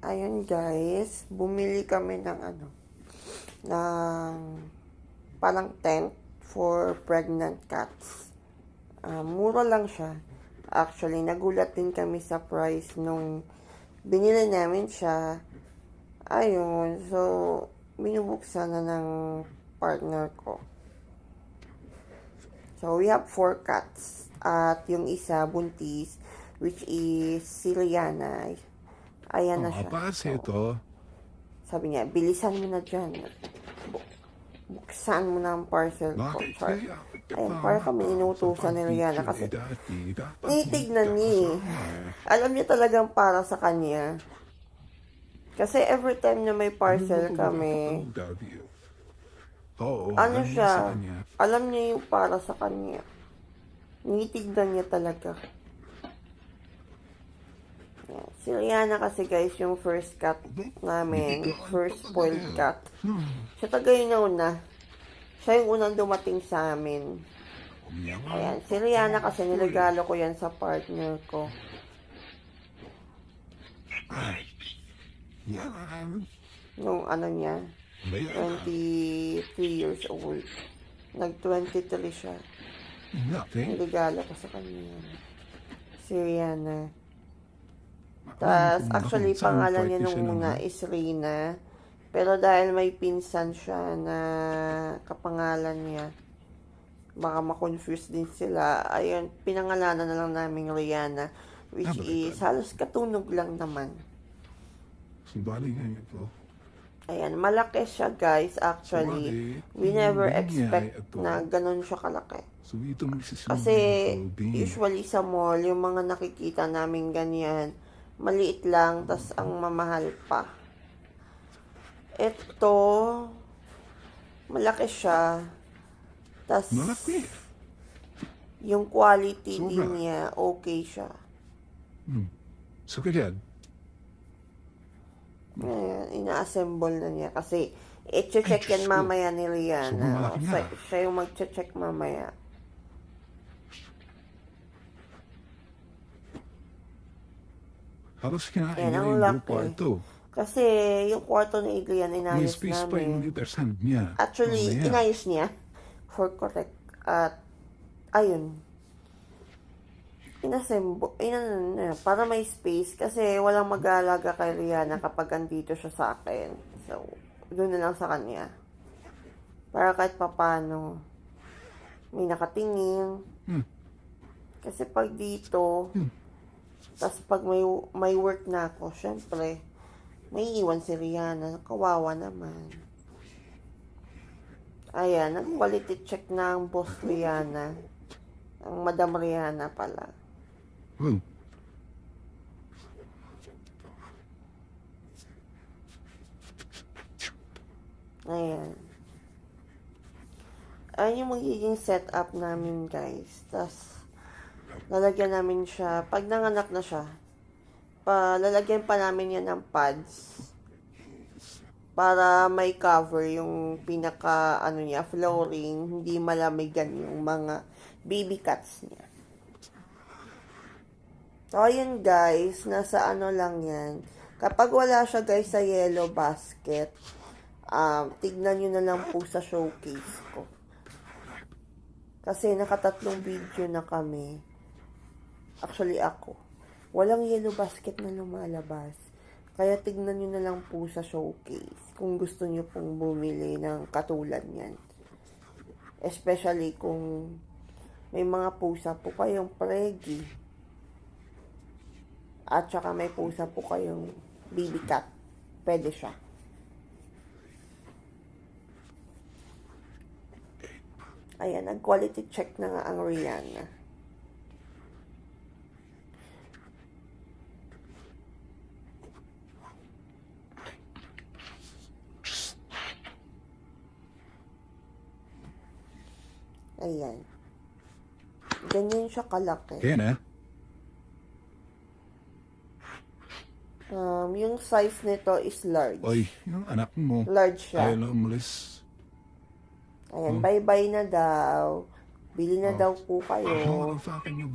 Ayun guys, bumili kami ng ng parang tent for pregnant cats. Mura lang siya. Actually, nagulat din kami sa price nung binili namin siya. Ayun, so binubuksan na ng partner ko. So, we have 4 cats. At yung isa, buntis, which is si Rihanna. Ayan na siya. ito. Sabi niya, bilisan mo na dyan. Buksan mo na ang parcel ko. Char. Ayun, para kami inutusan ni Rihanna kasi tinitignan niya. Alam niya talagang para sa kanya. Kasi every time na may parcel kami, ano siya, alam niya yung para sa kanya. Tinitignan niya talaga. Yeah. Si Rihanna kasi guys, yung first cat namin, first spoiled cat. Siya tagay na una. Siya yung unang dumating sa amin. Ayan, si Rihanna kasi niregalo ko yan sa partner ko. Nung niya, 23 years old. Nag-23 siya. Niregalo ko sa kanya. Si Rihanna. Tas, actually, pangalan niya nung una is Rina. Pero dahil may pinsan siya na kapangalan niya, baka ma-confuse din sila. Ayun, pinangalanan na lang namin Rihanna. Which is, halos katunog lang naman. Ayan, malaki siya guys, actually. We never expect na ganun siya kalaki. Kasi, usually sa mall, yung mga nakikita namin ganyan, maliit lang, tas ang mamahal pa. Ito, malaki siya. Tas, yung quality din niya, okay siya. So, ganyan. Ayan, ina-assemble na niya. Kasi, i-check yan mamaya ni Rihanna. Siya yung mag-check mamaya. Halos kinain Yan, ang yung laki. kwarto. Kasi, yung kwarto ni Adrian, May inayos space pa yung namin. liters hand niya. Actually, inayos niya. For correct. At, ayun. Para may space. Kasi, walang mag-aalaga kay Rihanna kapag andito siya sa akin. So, doon na lang sa kanya. Para kahit papano, may nakatingin. Kasi pag dito, tas pag may work na ako, syempre, may iwan si Rihanna. Kawawa naman. Ayan, nag-quality check na ang boss Rihanna. Ang Madam Rihanna pala. Ayan. Ayan yung magiging setup namin, guys. Tapos, lalagyan namin siya, pag nanganak na siya, lalagyan pa namin yan ng pads para may cover yung pinaka, niya, flooring, hindi malamigan yung mga baby cats niya. So, ayun guys, nasa lang yan. Kapag wala siya guys sa yellow basket, tignan nyo na lang po sa showcase ko. Kasi nakatatlong video na kami. Actually ako. Walang yellow basket na lumalabas. Kaya tignan nyo na lang po sa showcase kung gusto nyo pong bumili ng katulad yan. Especially kung may mga pusa po kayong pregi. At saka may pusa po kayong baby cat. Pwede siya. Ayan, nag-quality check na nga ang Rihanna. Ayan. Ganyan siya kalaki. Kaya na. Yung size nito is large. Oy, yung anak mo. Large siya. Ayaw lang umalis. Ayan, bye-bye na daw. Bili na daw po kayo. Sa akin yung